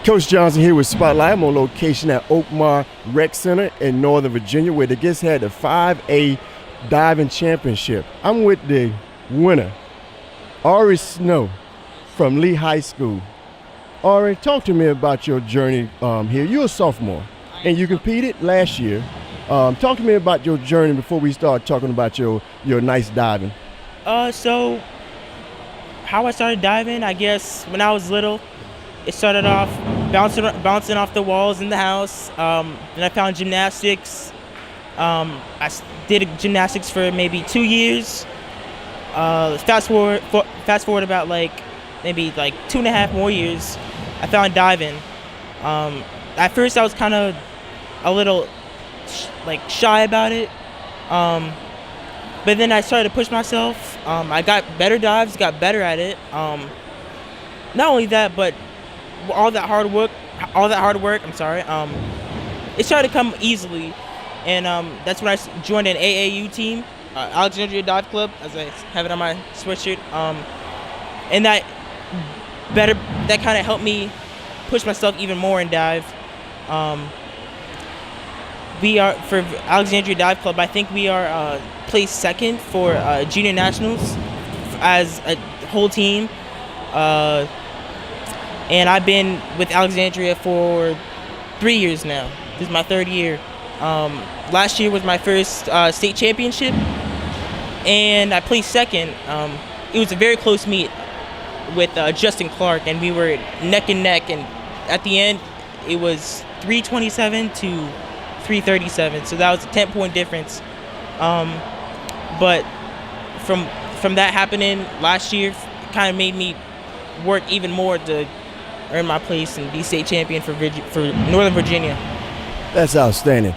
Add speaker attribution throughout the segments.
Speaker 1: Coach Johnson here with Spotlight. I'm on location at Oakmar Rec Center in Northern Virginia, where they just had the 5A diving championship. I'm with the winner, Ari Snow from Lee High School. Ari, talk to me about your journey here. You're a sophomore, and you competed last year. Talk to me about your journey before we start talking about your nice diving.
Speaker 2: So how I started diving, I guess when I was little, it started off bouncing off the walls in the house. Then I found gymnastics. I did gymnastics for maybe 2 years. Fast forward about maybe 2.5 more years, I found diving. At first I was kind of a little shy about it, but then I started to push myself. I got better dives, got better at it. Not only that, but all that hard work, it started to come easily, and that's when I joined an AAU team, Alexandria Dive Club, as I have it on my sweatshirt, and that kind of helped me push myself even more in dive. We are, for Alexandria Dive Club, I think we are placed second for junior nationals as a whole team. And I've been with Alexandria for 3 years now. This is my 3rd year. Last year was my first state championship, and I placed second. It was a very close meet with Justin Clark, and we were neck and neck, and at the end it was 327 to 337, so that was a 10-point difference. But from that happening last year, it kind of made me work even more to earn my place and be state champion for Northern Virginia.
Speaker 1: That's outstanding.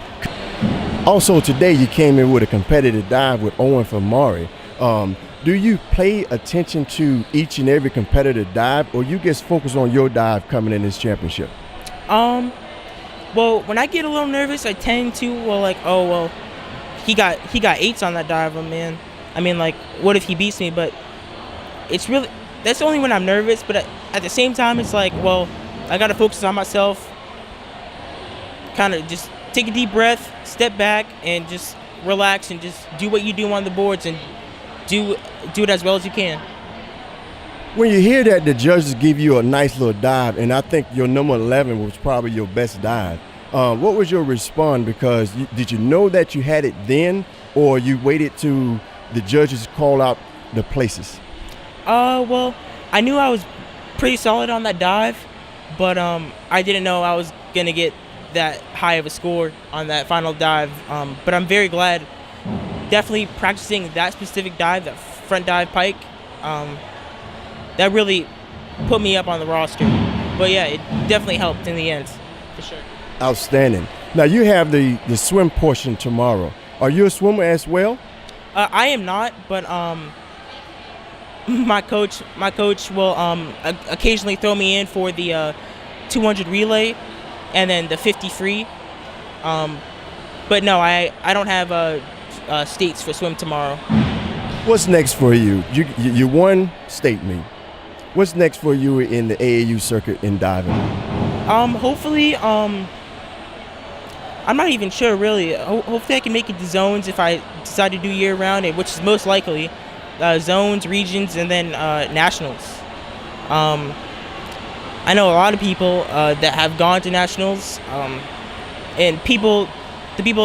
Speaker 1: Also today you came in with a competitive dive with Owen from Maury. Do you pay attention to each and every competitive dive, or you just focus on your dive coming in this championship?
Speaker 2: Well, when I get a little nervous, I tend to, he got 8s on that dive, man. I mean, what if he beats me? But it's really, that's only when I'm nervous. But at the same time, it's I gotta focus on myself. Kind of just take a deep breath, step back, and just relax and just do what you do on the boards and do it as well as you can.
Speaker 1: When you hear that the judges give you a nice little dive, and I think your number 11 was probably your best dive, what was your response? Because did you know that you had it then, or you waited to the judges call out the places?
Speaker 2: Well, I knew I was pretty solid on that dive, but I didn't know I was gonna get that high of a score on that final dive. But I'm very glad. Definitely practicing that specific dive, that front dive pike, that really put me up on the roster. But yeah, it definitely helped in the end, for sure.
Speaker 1: Outstanding. Now you have the swim portion tomorrow. Are you a swimmer as well?
Speaker 2: I am not, but my coach will occasionally throw me in for the 200 relay and then the 50 free. But no, I don't have states for swim tomorrow.
Speaker 1: What's next for you? You won state meet. What's next for you in the AAU circuit in diving?
Speaker 2: Hopefully, I'm not even sure really. Hopefully I can make it to zones if I decide to do year round, which is most likely. Zones, regions, and then nationals. I know a lot of people that have gone to nationals, and the people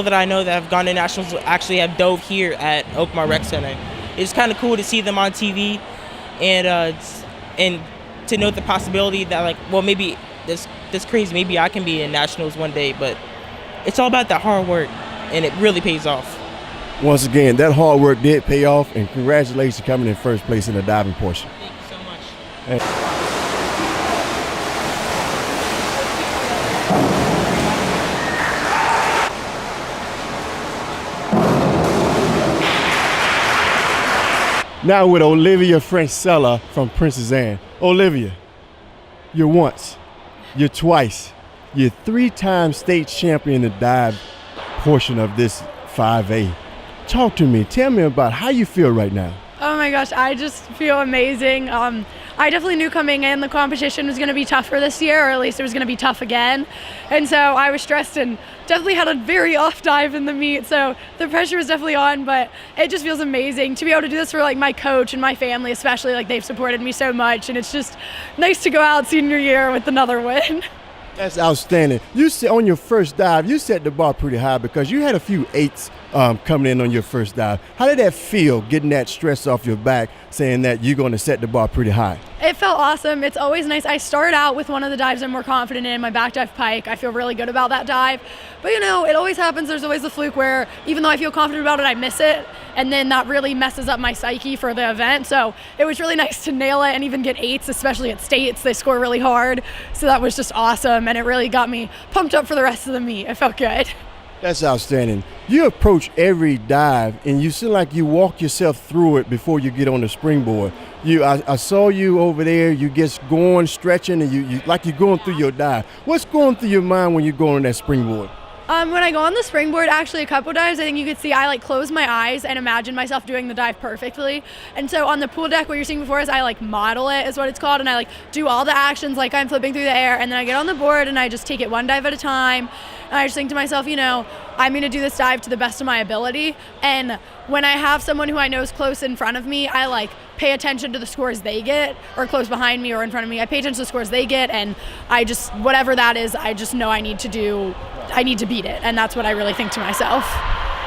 Speaker 2: that I know that have gone to nationals actually have dove here at Oakmar Rec Center. It's kind of cool to see them on TV, and to note the possibility that maybe that's crazy. Maybe I can be in nationals one day, but it's all about that hard work, and it really pays off.
Speaker 1: Once again, that hard work did pay off, and congratulations for coming in first place in the diving portion.
Speaker 2: Thank you so much.
Speaker 1: Now with Olivia Francella from Princess Anne. Olivia, you're once, you're twice, you're 3-time state champion in the dive portion of this 5A. Talk to me. Tell me about how you feel right now.
Speaker 3: Oh my gosh, I just feel amazing. I definitely knew coming in the competition was going to be tougher this year, or at least it was going to be tough again. And so I was stressed and definitely had a very off dive in the meet. So the pressure was definitely on, but it just feels amazing to be able to do this for like my coach and my family, especially. Like they've supported me so much, and it's just nice to go out senior year with another win.
Speaker 1: That's outstanding. You said on your first dive, you set the bar pretty high because you had a few 8s coming in on your first dive. How did that feel, getting that stress off your back, saying that you're going to set the bar pretty high?
Speaker 3: It felt awesome. It's always nice. I started out with one of the dives I'm more confident in, my back dive pike. I feel really good about that dive. But you know, it always happens. There's always the fluke where even though I feel confident about it, I miss it. And then that really messes up my psyche for the event. So it was really nice to nail it and even get 8s, especially at states. They score really hard. So that was just awesome. And it really got me pumped up for the rest of the meet. It felt good.
Speaker 1: That's outstanding. You approach every dive and you seem like you walk yourself through it before you get on the springboard. I saw you over there, you just going, stretching, and you like you're going through your dive. What's going through your mind when you're going on that springboard?
Speaker 3: When I go on the springboard, actually a couple dives, I think you could see I like close my eyes and imagine myself doing the dive perfectly. And so on the pool deck, what you're seeing before is I like model it is what it's called, and I like do all the actions like I'm flipping through the air, and then I get on the board and I just take it one dive at a time. And I just think to myself, you know, I'm going to do this dive to the best of my ability. And when I have someone who I know is close in front of me, I like pay attention to the scores they get, or close behind me or in front of me. I pay attention to the scores they get, and I just, whatever that is, I just know I need to beat it. And that's what I really think to myself.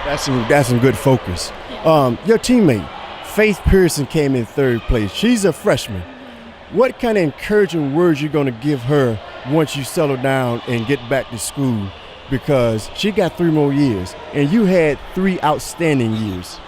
Speaker 1: That's some good focus. Your teammate, Faith Pearson, came in 3rd place. She's a freshman. What kind of encouraging words you going to give her once you settle down and get back to school? Because she got 3 more years, and you had 3 outstanding years.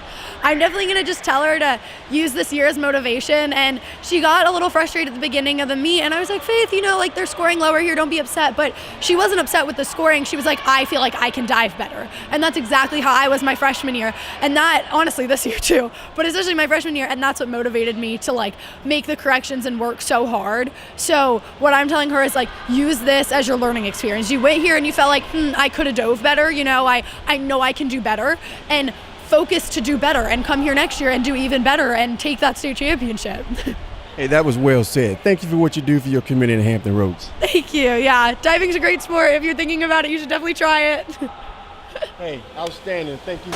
Speaker 3: I'm definitely going to just tell her to use this year as motivation. And she got a little frustrated at the beginning of the meet, and I was like, Faith, you know, like they're scoring lower here, don't be upset. But she wasn't upset with the scoring. She was like, I feel like I can dive better. And that's exactly how I was my freshman year. And that, honestly, this year too, but especially my freshman year. And that's what motivated me to like make the corrections and work so hard. So what I'm telling her is like, use this as your learning experience. You went here and you felt like, I could have dove better. You know, I know I can do better. And focus to do better, and come here next year and do even better and take that state championship.
Speaker 1: Hey, that was well said. Thank you for what you do for your community in Hampton Roads.
Speaker 3: Thank you. Yeah, diving's a great sport. If you're thinking about it, you should definitely try it.
Speaker 1: Hey, outstanding. Thank you.